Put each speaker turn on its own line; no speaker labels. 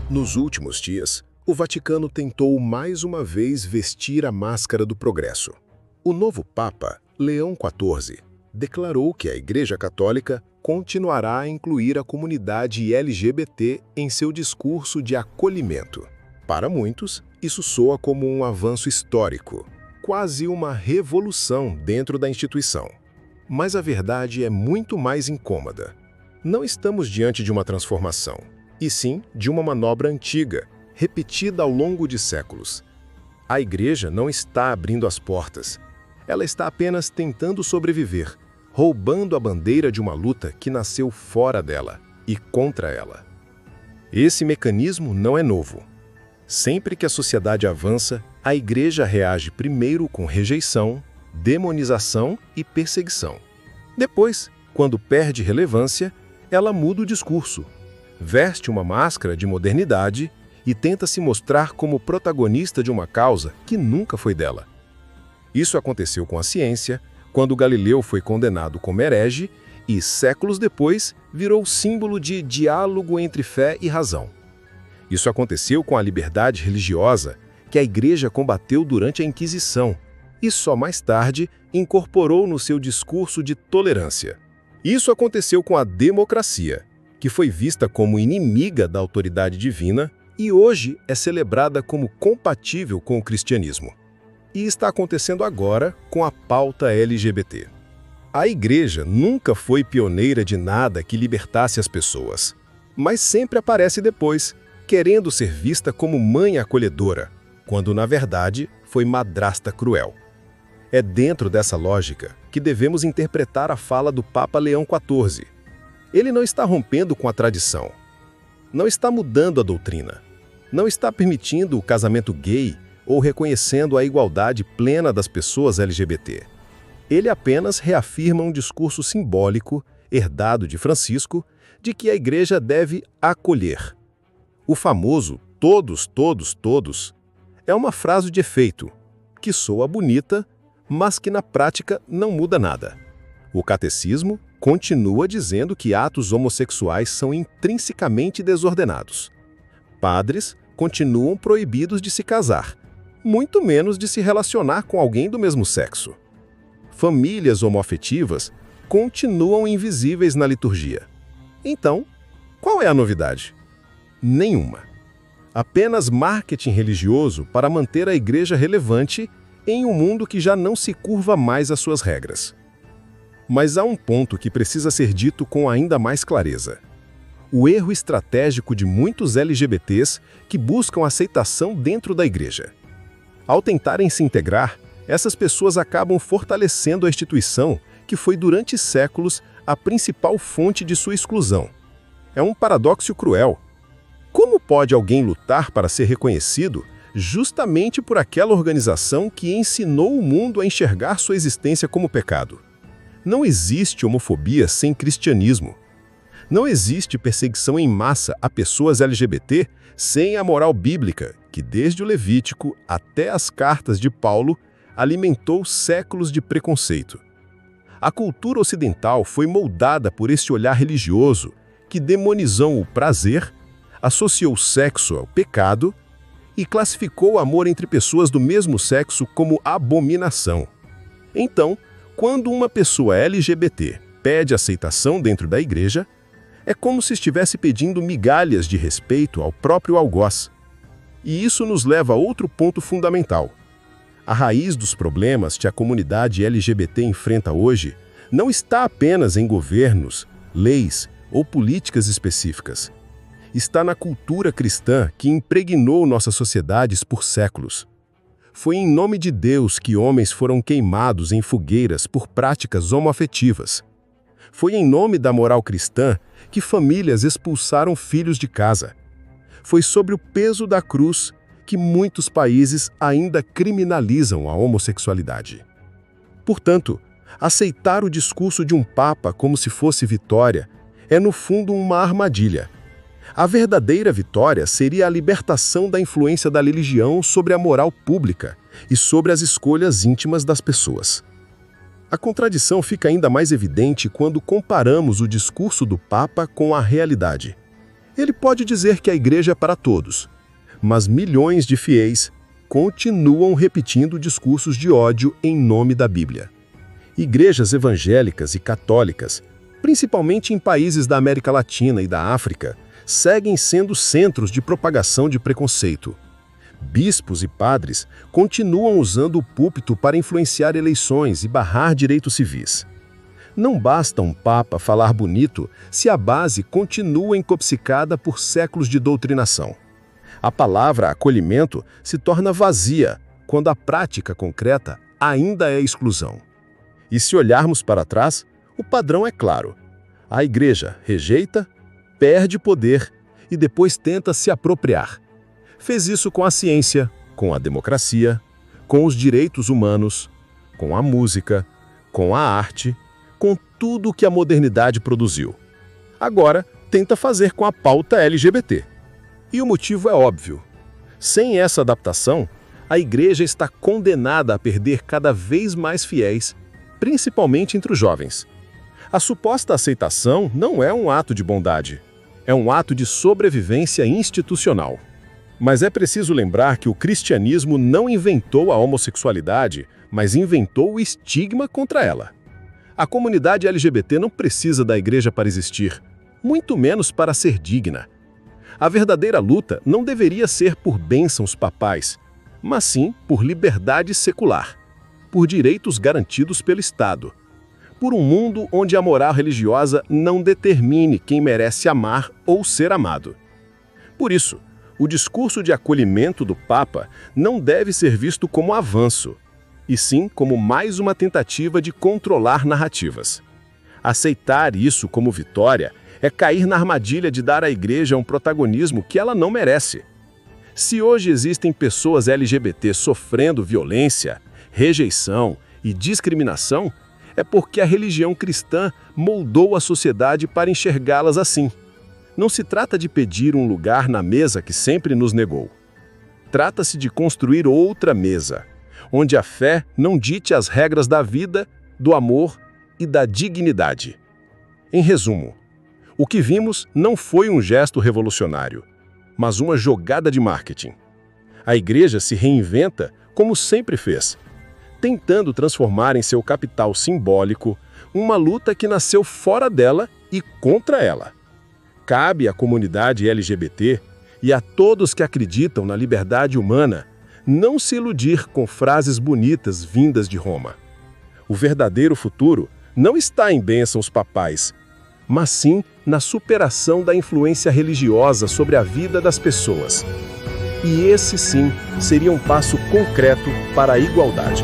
Nos últimos dias, o Vaticano tentou mais uma vez vestir a máscara do progresso. O novo Papa, Leão XIV, declarou que a Igreja Católica continuará a incluir a comunidade LGBT em seu discurso de acolhimento. Para muitos, isso soa como um avanço histórico, quase uma revolução dentro da instituição. Mas a verdade é muito mais incômoda. Não estamos diante de uma transformação, e sim de uma manobra antiga, repetida ao longo de séculos. A Igreja não está abrindo as portas. Ela está apenas tentando sobreviver, roubando a bandeira de uma luta que nasceu fora dela e contra ela. Esse mecanismo não é novo. Sempre que a sociedade avança, a Igreja reage primeiro com rejeição, demonização e perseguição. Depois, quando perde relevância, ela muda o discurso, veste uma máscara de modernidade e tenta se mostrar como protagonista de uma causa que nunca foi dela. Isso aconteceu com a ciência, quando Galileu foi condenado como herege e, séculos depois, virou símbolo de diálogo entre fé e razão. Isso aconteceu com a liberdade religiosa, que a Igreja combateu durante a Inquisição e só mais tarde incorporou no seu discurso de tolerância. Isso aconteceu com a democracia, que foi vista como inimiga da autoridade divina e hoje é celebrada como compatível com o cristianismo. E está acontecendo agora com a pauta LGBT. A Igreja nunca foi pioneira de nada que libertasse as pessoas, mas sempre aparece depois, querendo ser vista como mãe acolhedora, quando na verdade foi madrasta cruel. É dentro dessa lógica que devemos interpretar a fala do Papa Leão XIV. Ele não está rompendo com a tradição, não está mudando a doutrina, não está permitindo o casamento gay ou reconhecendo a igualdade plena das pessoas LGBT. Ele apenas reafirma um discurso simbólico, herdado de Francisco, de que a Igreja deve acolher. O famoso todos, todos, todos é uma frase de efeito, que soa bonita, mas que na prática não muda nada. O catecismo continua dizendo que atos homossexuais são intrinsecamente desordenados. Padres continuam proibidos de se casar, muito menos de se relacionar com alguém do mesmo sexo. Famílias homoafetivas continuam invisíveis na liturgia. Então, qual é a novidade? Nenhuma. Apenas marketing religioso para manter a Igreja relevante em um mundo que já não se curva mais às suas regras. Mas há um ponto que precisa ser dito com ainda mais clareza. O erro estratégico de muitos LGBTs que buscam aceitação dentro da Igreja. Ao tentarem se integrar, essas pessoas acabam fortalecendo a instituição que foi durante séculos a principal fonte de sua exclusão. É um paradoxo cruel. Como pode alguém lutar para ser reconhecido justamente por aquela organização que ensinou o mundo a enxergar sua existência como pecado? Não existe homofobia sem cristianismo. Não existe perseguição em massa a pessoas LGBT sem a moral bíblica, que desde o Levítico até as cartas de Paulo alimentou séculos de preconceito. A cultura ocidental foi moldada por esse olhar religioso que demonizou o prazer, associou o sexo ao pecado e classificou o amor entre pessoas do mesmo sexo como abominação. Então, quando uma pessoa LGBT pede aceitação dentro da Igreja, é como se estivesse pedindo migalhas de respeito ao próprio algoz. E isso nos leva a outro ponto fundamental. A raiz dos problemas que a comunidade LGBT enfrenta hoje não está apenas em governos, leis ou políticas específicas. Está na cultura cristã que impregnou nossas sociedades por séculos. Foi em nome de Deus que homens foram queimados em fogueiras por práticas homoafetivas. Foi em nome da moral cristã que famílias expulsaram filhos de casa. Foi sobre o peso da cruz que muitos países ainda criminalizam a homossexualidade. Portanto, aceitar o discurso de um papa como se fosse vitória é, no fundo, uma armadilha. A verdadeira vitória seria a libertação da influência da religião sobre a moral pública e sobre as escolhas íntimas das pessoas. A contradição fica ainda mais evidente quando comparamos o discurso do Papa com a realidade. Ele pode dizer que a igreja é para todos, mas milhões de fiéis continuam repetindo discursos de ódio em nome da Bíblia. Igrejas evangélicas e católicas, principalmente em países da América Latina e da África, seguem sendo centros de propagação de preconceito. Bispos e padres continuam usando o púlpito para influenciar eleições e barrar direitos civis. Não basta um papa falar bonito se a base continua encopsicada por séculos de doutrinação. A palavra acolhimento se torna vazia quando a prática concreta ainda é exclusão. E se olharmos para trás, o padrão é claro. A igreja rejeita, perde poder e depois tenta se apropriar. Fez isso com a ciência, com a democracia, com os direitos humanos, com a música, com a arte, com tudo que a modernidade produziu. Agora, tenta fazer com a pauta LGBT. E o motivo é óbvio. Sem essa adaptação, a igreja está condenada a perder cada vez mais fiéis, principalmente entre os jovens. A suposta aceitação não é um ato de bondade, é um ato de sobrevivência institucional. Mas é preciso lembrar que o cristianismo não inventou a homossexualidade, mas inventou o estigma contra ela. A comunidade LGBT não precisa da igreja para existir, muito menos para ser digna. A verdadeira luta não deveria ser por bênçãos papais, mas sim por liberdade secular, por direitos garantidos pelo Estado, por um mundo onde a moral religiosa não determine quem merece amar ou ser amado. Por isso, o discurso de acolhimento do Papa não deve ser visto como avanço, e sim como mais uma tentativa de controlar narrativas. Aceitar isso como vitória é cair na armadilha de dar à igreja um protagonismo que ela não merece. Se hoje existem pessoas LGBT sofrendo violência, rejeição e discriminação, é porque a religião cristã moldou a sociedade para enxergá-las assim. Não se trata de pedir um lugar na mesa que sempre nos negou. Trata-se de construir outra mesa, onde a fé não dite as regras da vida, do amor e da dignidade. Em resumo, o que vimos não foi um gesto revolucionário, mas uma jogada de marketing. A igreja se reinventa como sempre fez, tentando transformar em seu capital simbólico uma luta que nasceu fora dela e contra ela. Cabe à comunidade LGBT e a todos que acreditam na liberdade humana não se iludir com frases bonitas vindas de Roma. O verdadeiro futuro não está em bênçãos papais, mas sim na superação da influência religiosa sobre a vida das pessoas. E esse sim seria um passo concreto para a igualdade.